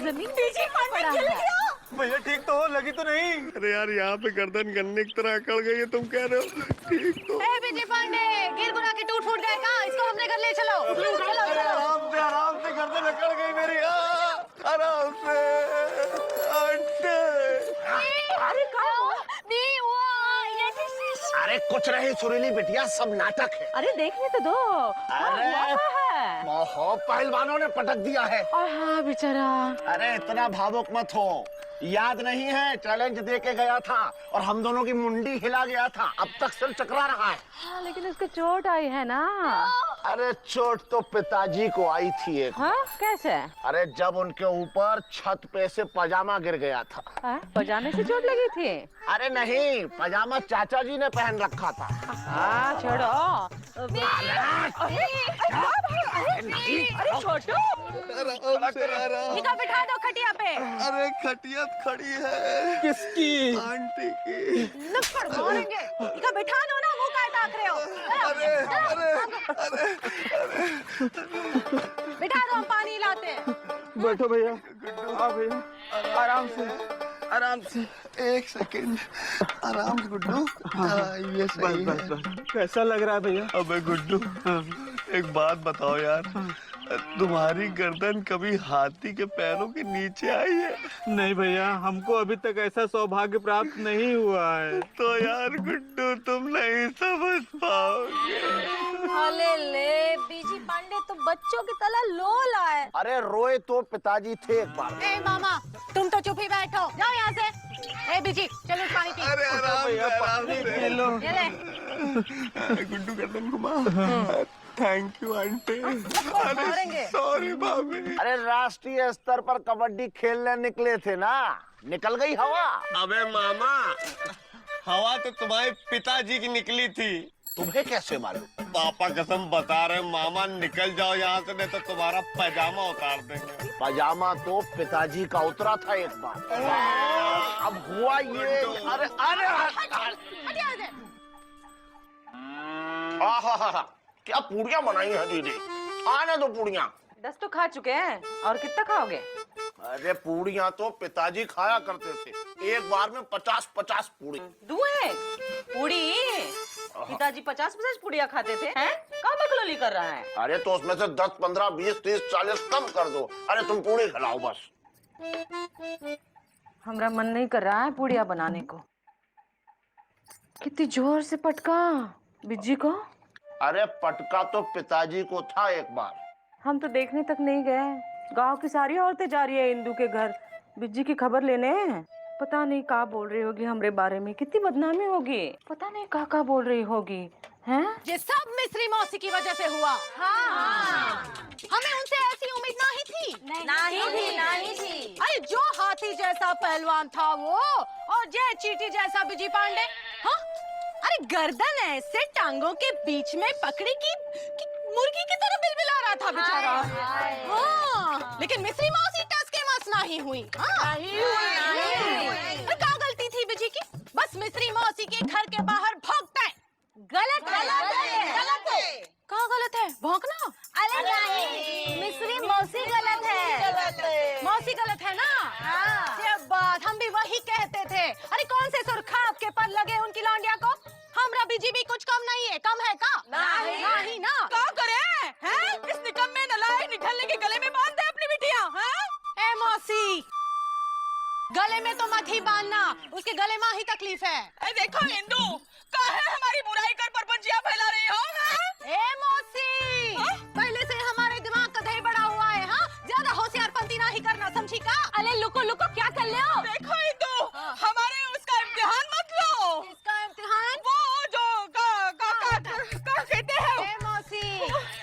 जमीन नीचे पड़ा है। भैया ठीक तो हो, लगी तो नहीं? अरे यार यहाँ पे गर्दन गन्ने की तरह अकड़ गई है, तुम कह रहे हो ठीक तो? विजय पांडे, गिर गुना के टूट फूट गए कहाँ? इसको हमने घर ले चलो। आराम से गर्दन अकड़ गई मेरी। आराम से अरे नहीं हुआ। अरे कुछ नहीं सुरीली बिटिया, सब नाटक है। अरे देखने तो दो। अरे बहुत पहलवानों ने पटक दिया है। हाँ बेचारा। अरे इतना भावुक मत हो, याद नहीं है चैलेंज दे के गया था और हम दोनों की मुंडी हिला गया था, अब तक सिर चकरा रहा है। हाँ लेकिन उसको चोट आई है ना। अरे चोट तो पिताजी को आई थी एक। हाँ कैसे? अरे जब उनके ऊपर छत पे से पजामा गिर गया था। पजामे से चोट लगी थी? अरे नहीं, पजामा चाचा जी ने पहन रखा था। हाँ छोड़ो। अरे छोटू, बिठा दो खटिया पे। अरे खटिया खड़ी है। किसकी? आंटी की। नक्कर मारेंगे। इका बिठा दो ना, मुंह काय ताक रहे हो? अरे बिठा दो, हम पानी लाते हैं। बैठो भैया। हाँ भैया, आराम से। एक सेकंड, आराम से गुड्डू। ये सही है। बस। कैसा लग रहा है भैया? अबे गुड्डू, एक बात बताओ यार, तुम्हारी गर्दन कभी हाथी के पैरों के नीचे आई है? नहीं भैया, हमको अभी तक ऐसा सौभाग्य प्राप्त नहीं हुआ है। तो यार गुड्डू तुम नहीं समझ पाओगे। अले ले, बीजी पांडे तो बच्चों की तरह लोला है। अरे रोए तो पिताजी थे एक बार। ए मामा, तुम तो चुप ही बैठो, जाओ यहाँ से। ए बीजी, चलो पानी पी। अरे आराम से लो। ये ले। गुड्डू गर्दन घुमा। Thank you aunty. अरे सॉरी भाभी। अरे राष्ट्रीय स्तर पर कबड्डी खेलने निकले थे ना, निकल गई हवा। अबे मामा, हवा तो तुम्हारे पिताजी की निकली थी। तुम्हें कैसे मालूम? पापा कसम बता रहे मामा, निकल जाओ यहाँ से नहीं तो तुम्हारा पैजामा उतार देंगे। पजामा तो पिताजी का उतरा था एक बार। अब हुआ ये। अरे अरे आहा, क्या पूड़ियाँ बनाई है दीदी, आने दो पूड़ियाँ। 10 तो खा चुके हैं, और कितना खाओगे? अरे पूड़ियाँ तो पिताजी खाया करते थे, एक बार में 50-50 पूड़ी। दुए पूड़ी? पिताजी 50-50 पूड़ियाँ खाते थे? हैं? कहाँ बकलोली कर रहा है? अरे तो उसमें से 10, 15, 20, 30, 40 कम कर दो। अरे तुम पूड़ी खिलाओ बस। हमारा मन नहीं कर रहा है पूड़ियाँ बनाने को। कितनी जोर से पटका बिज्जी को। अरे पटका तो पिताजी को था एक बार। हम तो देखने तक नहीं गए। गांव की सारी औरतें जा रही है इंदू के घर बिज्जी की खबर लेने। पता नहीं क्या बोल रही होगी हमरे बारे में, कितनी बदनामी होगी। पता नहीं क्या बोल रही होगी। हैं? ये सब मिस्री मौसी की वजह से हुआ। हाँ। हमें उनसे ऐसी उम्मीद नहीं थी। नहीं थी। अरे जो हाथी जैसा पहलवान था वो, और जे चीटी जैसा बिजी पांडे। हाँ? अरे गर्दन ऐसे टांगों के बीच में पकड़ी कि मुर्गी की तरह बिलबिला रहा था बेचारा। हाँ, लेकिन मिस्री मौसी टस के मस नहीं हुई। क्या गलती थी बिजी की? बस मिस्री मौसी के घर के बाहर भौंकता है। गलत है। क्या गलत है? भौंकना? अरे नहीं, मिस्री मौसी गलत है। मौसी गलत है ना? हाँ। बात हम भी वही कहते थे। अरे कौन से सुरखा आपके पर लगे उनकी लौंडिया को? हमरा बीजी भी कुछ कम नहीं है। कम है का? नहीं ना। क्या करे? हैं? इस निकम्मे नलायक निठल्ले के गले में बांध दे अपनी बिटिया। हैं? ए मौसी, गले में तो मत ही बांधना, उसके गले में ही तकलीफ है। देखो इंदू, काहे हमारी बुराई कर परपंचियां फैला रही हो? ए मौसी, पहले से हमारे दिमाग का दही बड़ा हुआ है। हाँ, ज्यादा होशियारपंती नहीं करना, समझी का? अरे लुको क्या कर ले हो? देखो इंदू, हमारे उसका इम्तिहान मत लो। इसका इम्तिहान? वो जो का कहते हैं। ए मौसी,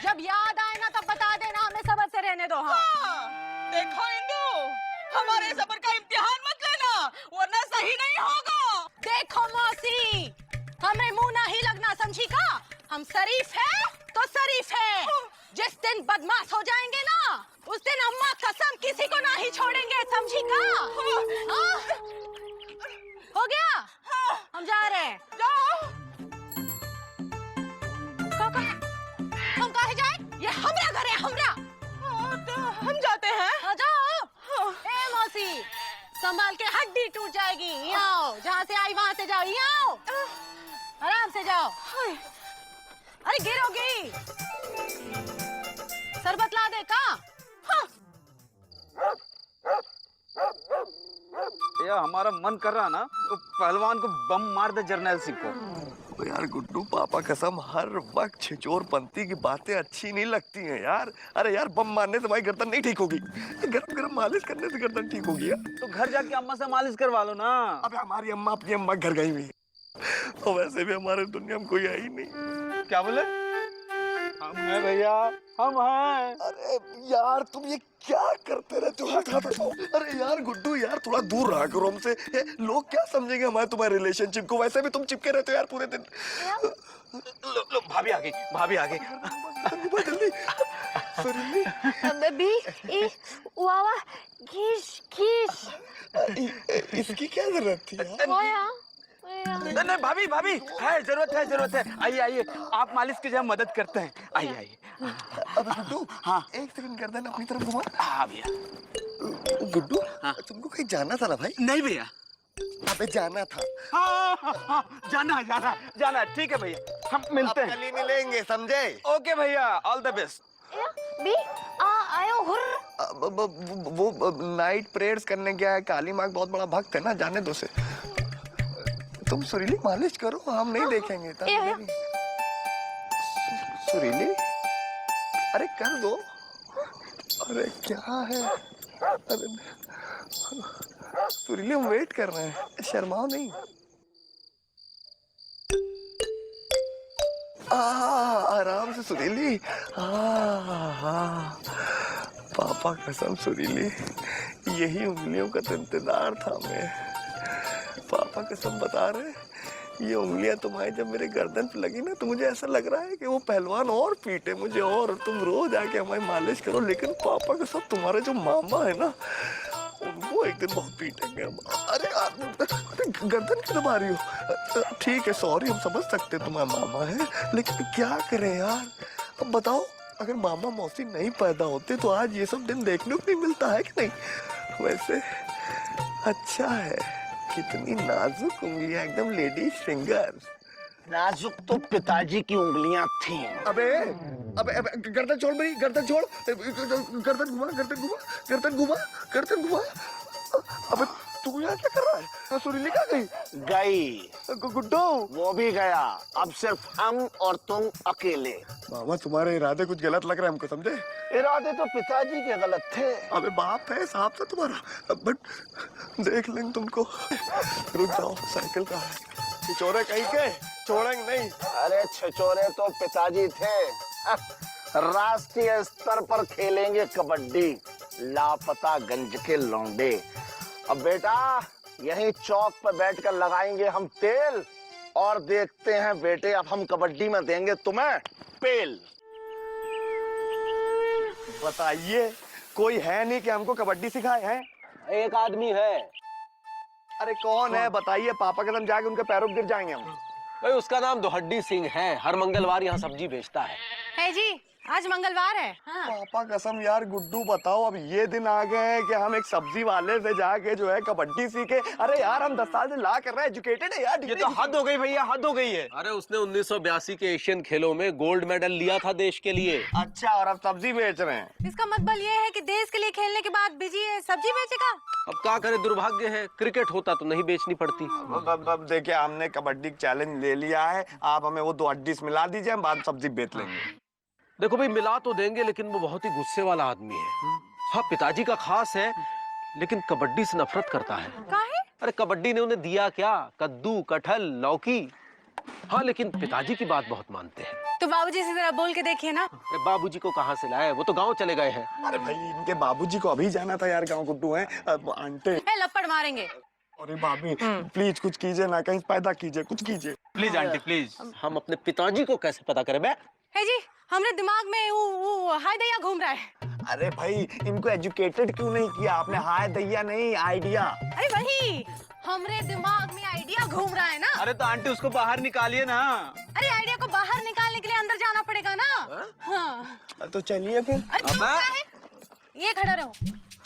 जब याद आए ना तब बता देना, हमें सबर से रहने दो। हाँ। देखो इंदू, हमारे सबर का इम्तिहान मत लेना, वरना सही नहीं होगा। देखो मौसी, हमें मुंह नहीं लगना, समझी का? हम शरीफ है तो शरीफ है। जिस दिन बदमाश हो जाएंगे ना, उस दिन अम्मा कसम किसी को नहीं छोड़ेंगे, समझी का? हो गया? हम जा रहे हैं। जाओ। हम कहाँ जाए? ये हमरा घर है, हमरा। तो हम जाते हैं। जाओ। ए संभाल के, हड्डी टूट जाएगी। यहाँ आओ, जहाँ से आई वहाँ से जाओ। यहाँ आओ, आराम से जाओ। अरे गिरोगी। शरबत ला दे का? हाँ। या हमारा मन कर रहा ना तो पहलवान को बम मार दे जर्नैल सिंह को। तो यार गुड्डू, पापा कसम हर वक्त छिचोरपंती की बातें अच्छी नहीं लगती हैं यार। अरे यार, बम मारने से भाई गर्दन नहीं ठीक होगी, गरम गरम मालिश करने से गर्दन ठीक होगी यार। तो घर जाके अम्मा से मालिश करवा लो ना। अबे हमारी अम्मा अपनी अम्मा घर गई हुई है, और वैसे भी हमारे दुनिया में कोई है ही नहीं। क्या बोले? हम हैं भैया, हम हैं। अरे यार, तुम ये क्या करते रहते हो? हाथ हटाओ। अरे यार गुड्डू यार, थोड़ा दूर रहा करो हमसे। लोग क्या समझेंगे हमारे तुम्हारे रिलेशनशिप को? वैसे भी तुम चिपके रहते हो यार पूरे दिन। लो भाभी आ गई, भाभी आ गई। जल्दी सुरीली। बेबी, वावा, खींच। इसकी क्या जरूरत थी यार? नहीं भाभी, भाभी है, जरूरत है। आइए आइए, आप मालिश कीजिए, हम मदद करते हैं। आइए आइए। अबे गुड्डू, हाँ एक सेकंड गर्दन अपनी तरफ घुमा। हाँ भैया। गुड्डू, तुमको कहीं जाना था ना भाई? नहीं भैया। अबे जाना था। हाँ, जाना। ठीक है भैया, हम मिलते हैं। कल ही मिलेंगे, समझे? ओके भैया, ऑल द बेस्ट। बी आयो हुर्र। वो नाइट प्रेयर्स करने गया है। काली माँ बहुत बड़ा भक्त है ना, जाने दो से। तुम सुरीली मालिश करो, हम नहीं देखेंगे। सुरीली, अरे कर दो। अरे क्या है? अरे सुरीली, हम वेट कर रहे हैं, शर्माओ नहीं। आराम से सुरीली। पापा कसम सुरीली, यही उंगलियों का तो इंतजार था मैं। पापा कसम बता रहे, ये उंगलियां तुम्हारी जब मेरे गर्दन पे लगी ना, तो मुझे ऐसा लग रहा है कि वो पहलवान और पीटे मुझे, और तुम रोज आके हमारी मालिश करो। लेकिन पापा कसम, तुम्हारे जो मामा है ना, उनको एक दिन बहुत पीटेंगे हम। अरे गर्दन क्यों दबा रही हो? ठीक है, सॉरी, हम समझ सकते तुम्हारा मामा है, लेकिन क्या करें यार? अब बताओ, अगर मामा मौसी नहीं पैदा होते तो आज ये सब दिन देखने को नहीं मिलता है कि नहीं? वैसे अच्छा है, कितनी नाजुक उंगलियां, एकदम लेडीज फिंगर। नाजुक तो पिताजी की उंगलियां थी। अबे गर्दन छोड़ मेरी, गर्दन छोड़। गर्दन घुमा। अबे तू यहाँ क्या कर रहा है? सुरीली कहाँ गई? गुड्डू, वो भी गया। अब सिर्फ हम और तुम अकेले। मामा, तुम्हारे इरादे कुछ गलत लग रहे हैं हमको, समझे? इरादे तो पिताजी के गलत थे। अबे बाप है, साहब था तुम्हारा, बट देख लेंगे तुमको। रुक जाओ, साइकिल कहाँ है? चोरे कहीं के छोड़ेंगे नहीं। अरे छिचोरे तो पिताजी थे। राष्ट्रीय स्तर पर खेलेंगे कबड्डी, लापता गंज के लौंडे। अब बेटा, यहीं चौक पर बैठकर लगाएंगे हम तेल, और देखते हैं बेटे, अब हम कबड्डी में देंगे तुम्हें पेल। बताइए, कोई है नहीं कि हमको कबड्डी सिखाए हैं? एक आदमी है। अरे कौन है बताइए? पापा कसम जाके उनके पैरों पर गिर जाएंगे हम। भाई उसका नाम दोहड्डी सिंह है, हर मंगलवार यहाँ सब्जी बेचता है जी, आज मंगलवार है। हाँ। पापा कसम यार, गुड्डू बताओ, अब ये दिन आ गए हैं कि हम एक सब्जी वाले से जाके जो है कबड्डी सीखे। अरे यार, हम 10 साल से ला कर रहे हैं, एजुकेटेड है यार। ये तो हद हो गई भैया, हद हो गई है। अरे उसने 1982 के एशियन खेलों में गोल्ड मेडल लिया था देश के लिए। अच्छा, और अब सब्जी बेच रहे हैं? इसका मतलब ये है कि देश के लिए खेलने के बाद बिजी है, सब्जी बेचेगा। अब क्या करे, दुर्भाग्य है, क्रिकेट होता तो नहीं बेचनी पड़ती। अब देखिए, हमने कबड्डी चैलेंज ले लिया है, आप हमें वो 2 हड्डी मिला दीजिए, हम बाद सब्जी बेच लेंगे। देखो भाई, मिला तो देंगे, लेकिन वो बहुत ही गुस्से वाला आदमी है। हाँ, पिताजी का खास है, लेकिन कबड्डी से नफरत करता है। काहे? अरे कबड्डी ने उन्हें दिया क्या? कद्दू, कटहल, लौकी। हाँ, लेकिन पिताजी की बात बहुत मानते हैं। तो बाबूजी से जरा बोल के देखिए ना। अरे बाबूजी को कहाँ से लाए, वो तो गाँव चले गए हैं। अरे भाई, इनके बाबूजी को अभी जाना था यार, गाँव गुड्डू है। आंटे, लपड़ मारेंगे। अरे भाभी प्लीज कुछ कीजिए ना, कहीं पैदा कीजिए, कुछ कीजिए प्लीज आंटी प्लीज। हम अपने पिताजी को कैसे पता करें? बे है जी, हमरे दिमाग में वो हाय दैया घूम रहा है। अरे भाई, इनको एजुकेटेड क्यों नहीं किया आपने? हाय दैया नहीं, आइडिया। अरे वही, हमरे दिमाग में आइडिया घूम रहा है ना। अरे तो आंटी उसको बाहर निकालिए ना। अरे आइडिया को बाहर निकालने के लिए अंदर जाना पड़ेगा ना। हाँ। तो चलिए फिर। अरे क्या है? ये खड़ा रहो।